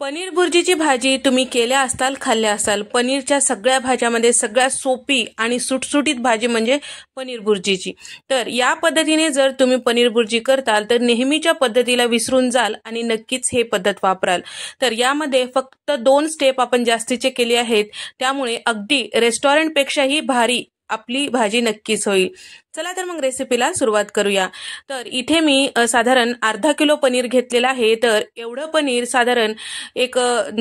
पनीर बुर्जीची भाजी तुम्ही केल्या असताल, खाल्ल्या असाल। पनीरच्या सगळ्या भाज्यामध्ये सगळ्यात सोपी आणि सुटसुटीत भाजी म्हणजे पनीर बुर्जीची। तर या पद्धतीने जर तुम्ही पनीर बुर्जी करताल तर नेहमीच्या पद्धतीला विसरून जाल आणि नक्कीच हे पद्धत वापराल। तर यामध्ये फक्त 2 स्टेप आपण जास्तीचे केले आहेत, त्यामुळे अगदी रेस्टॉरंटपेक्षाही भारी आपली भाजी नक्कीच होईल। चला तर मग रेसिपीला सुरुवात करूया। तर इथे मी साधारण अर्धा किलो पनीर घेतलेला आहे। तर एवढं पनीर साधारण एक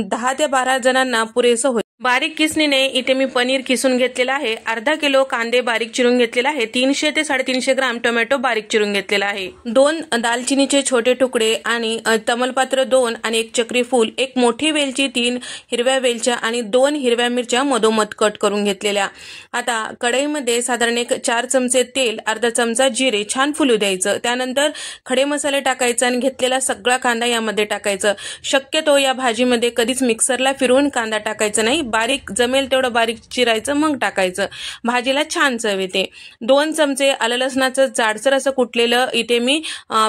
10 ते 12 जणांना पुरेसं होईल। बारीक किसणीने इथे मी पनीर किसून घेतलेला आहे। अर्धा किलो कांदे बारीक चिरून घेतलेला आहे। 300 ते 350 ग्राम टोमॅटो बारीक चिरून घेतलेला आहे। 2 दालचिनीचे छोटे तुकडे आणि तमालपत्र 2 आणि 1 चक्री फूल, 1 मोठी वेलची, 3 हिरव्या वेलच्या आणि 2 हिरव्या मिरच्या मधोमध कट करून घेतलेल्या। आता कढईमध्ये साधारण 4 चमचे तेल, अर्धा चमचा जिरे छान फुलू द्यायचं। त्यानंतर खडे मसाले टाकायचे आणि घेतलेला सगळा कांदा यामध्ये टाकायचं। शक्यतो या भाजीमध्ये कधीच मिक्सरला फिरवून कांदा टाकायचा नाही, बारीक जमेल तेवढं बारीक चिरायचं मग टाकायचं, भाजीला छान चव येते। 2 चमचे आलं लसणाचं जाडसर असं कुटलेलं इथे मी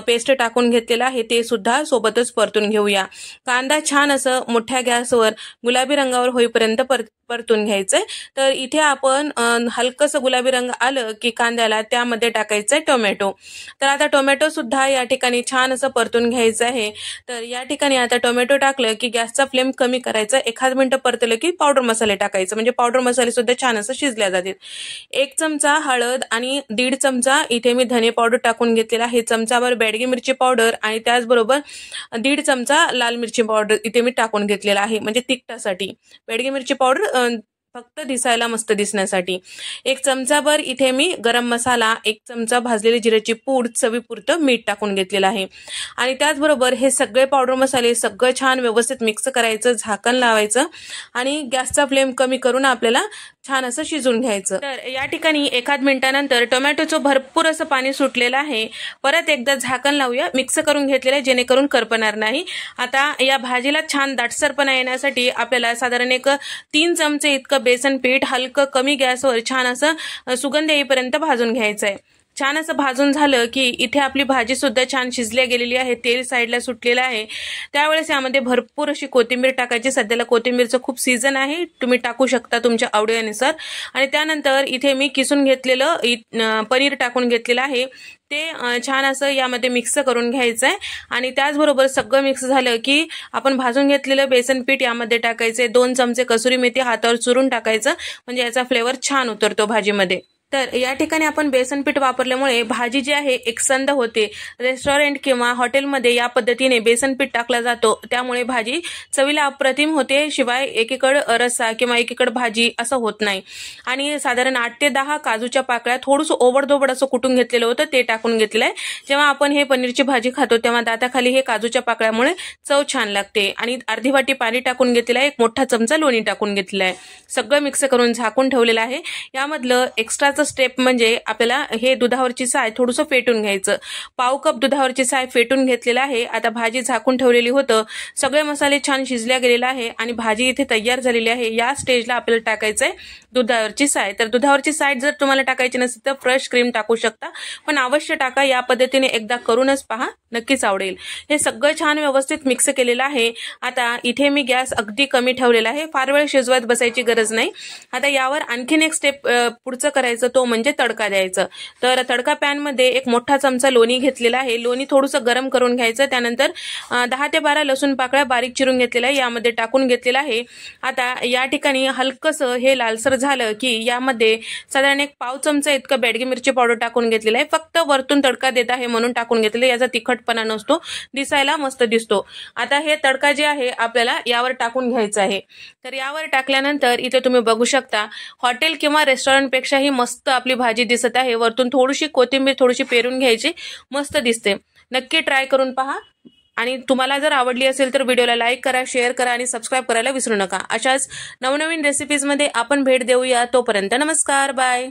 पेस्ट टाकून घेतलेलं आहे, ते सुद्धा सोबतच परतून घेऊया। कांदा छान असं मोठ्या गॅसवर गुलाबी रंगावर होईपर्यंत परतून घ्यायचंय। तर इथे आपण हलकसं गुलाबी रंग आलं की कांद्याला त्यामध्ये टाकायचंय टोमॅटो। तर आता टोमॅटो सुद्धा या ठिकाणी छान असं परतून घ्यायचं आहे। तर या ठिकाणी आता टोमॅटो टाकलं की गॅसचा फ्लेम कमी करायचा, 1 मिनिट परतलं की पावडर मसाले टाकायचं, म्हणजे पावडर मसाले सुद्धा छान असं शिजल्या जातील। 1 चमचा हळद आणि 1.5 चमचा इथे मी धने पावडर टाकून घेतलेला आहे। चमचाभर बेडगी मिरची पावडर आणि त्याचबरोबर 1.5 चमचा लाल मिरची पावडर इथे मी टाकून घेतलेला आहे, म्हणजे तिखटासाठी। बेडगी मिरची पावडर फक्त दिसायला मस्त दिसण्यासाठी। 1 चमचाभर इथे मी गरम मसाला, 1 चमचा भाजलेली जिऱ्याची पूड, चवीपुरतं मीठ टाकून घेतलेलं आहे। आणि त्याचबरोबर हे सगळे पावडर मसाले सगळं छान व्यवस्थित मिक्स करायचं, झाकण लावायचं आणि गॅसचा फ्लेम कमी करून आपल्याला छान असं शिजून घ्यायचं। तर या ठिकाणी 1 मिनिटानंतर टोमॅटोचं भरपूर असं पाणी सुटलेलं आहे। परत एकदा झाकण लावूया, मिक्स करून घेतलेलं आहे जेणेकरून करपणार नाही। आता या भाजीला छान दाटसरपणा येण्यासाठी आपल्याला साधारण 3 चमचे इतकं बेसन पीठ हलकं कमी गॅसवर छान असं सुगंध येईपर्यंत भाजून घ्यायचं आहे। छान असं भाजून झालं की इथे आपली भाजी सुद्धा छान शिजल्या गेलेली आहे, तेल साईडला सुटलेलं आहे। त्यावेळेस यामध्ये भरपूर अशी कोथिंबीर टाकायची, सध्याला कोथिंबीरचं खूप सीझन आहे, तुम्ही टाकू शकता तुमच्या आवडीनुसार। आणि त्यानंतर इथे मी किसून घेतलेलं पनीर टाकून घेतलेलं आहे, ते छान असं यामध्ये मिक्स करून घ्यायचं आहे। आणि त्याचबरोबर सगळं मिक्स झालं की आपण भाजून घेतलेलं बेसन पीठ यामध्ये टाकायचे। 2 चमचे कसुरी मेथी हातावर चुरून टाकायचं, म्हणजे याचा फ्लेवर छान उतरतो भाजीमध्ये। तर या ठिकाणी आपण बेसन पीठ वापरल्यामुळे भाजी जी आहे एकसंध होते। रेस्टॉरंट किंवा हॉटेलमध्ये या पद्धतीने बेसन पीठ टाकला जातो, त्यामुळे भाजी चवीला अप्रतिम होते, शिवाय एकीकडे रस्सा किंवा एकीकडे भाजी असं होत नाही। आणि साधारण 8 ते 10 काजूच्या पाकळ्या थोडंसं ओबडधोबड असं कुटून घेतलेलं होतं, ते टाकून घेतलंय। जेव्हा आपण हे पनीरची भाजी खातो तेव्हा दाताखाली हे काजूच्या पाकळ्यामुळे चव छान लागते। आणि अर्धी वाटी पाणी टाकून घेतलेलं आहे, 1 मोठा चमचा लोणी टाकून घेतलेला आहे, सगळं मिक्स करून झाकून ठेवलेलं आहे। यामधलं एक्स्ट्राचं स्टेप म्हणजे आपल्याला हे दुधावरची साय थोडंसं फेटून घ्यायचं। पाव कप दुधावरची साय फेटून घेतलेला आहे। आता भाजी झाकून ठेवलेली होतं, सगळे मसाले छान शिजल्या गेलेले आहे आणि भाजी इथे तयार झालेली आहे। या स्टेजला आपल्याला टाकायचंय दुधावरची साय। तर दुधावरची साय जर तुम्हाला टाकायची नसेल तर फ्रेश क्रीम टाकू शकता, पण अवश्य टाका, या पद्धतीने एकदा करूनच पहा, नक्कीच आवडेल। हे सगळं छान व्यवस्थित मिक्स केलेलं आहे। आता इथे मी गॅस अगदी कमी ठेवलेला आहे, फार वेळ शिजवत बसायची गरज नाही। आता यावर आणखीन एक स्टेप पुढचं करायचं, तो म्हणजे तडका द्यायचं। तर तडका पॅन मध्ये 1 मोठा चमचा लोणी घेतलेला आहे, लोणी थोडंसं गरम करून घ्यायचं। त्यानंतर 10 ते 12 लसूण पाकळ्या बारीक चिरून घेतलेल्या आहे, यामध्ये टाकून घेतलेला आहे। आता या ठिकाणी हलकसं हे लालसर झालं की यामध्ये साधारण 1 पाव चमचा इतकं बेडगी मिरची पावडर टाकून घेतलेलं आहे, फक्त वरतून तडका देत आहे म्हणून टाकून घेतलेलं, याचा तिखटपणा नसतो, दिसायला मस्त दिसतो। आता हे तडका जे आहे आपल्याला यावर टाकून घ्यायचं आहे। तर यावर टाकल्यानंतर इथे तुम्ही बघू शकता हॉटेल किंवा रेस्टॉरंट पेक्षाही मस्त आपली भाजी दिसत आहे। वरतून थोडीशी कोथिंबीर थोडीशी पेरून घ्यायची, मस्त दिसते। नक्की ट्राय करून पहा। आणि तुम्हाला जर आवडली असेल तर व्हिडिओला लाईक करा, शेअर करा आणि सबस्क्राईब करायला विसरू नका। अशाच नवनवीन रेसिपीजमध्ये आपण भेट देऊया। तोपर्यंत नमस्कार, बाय।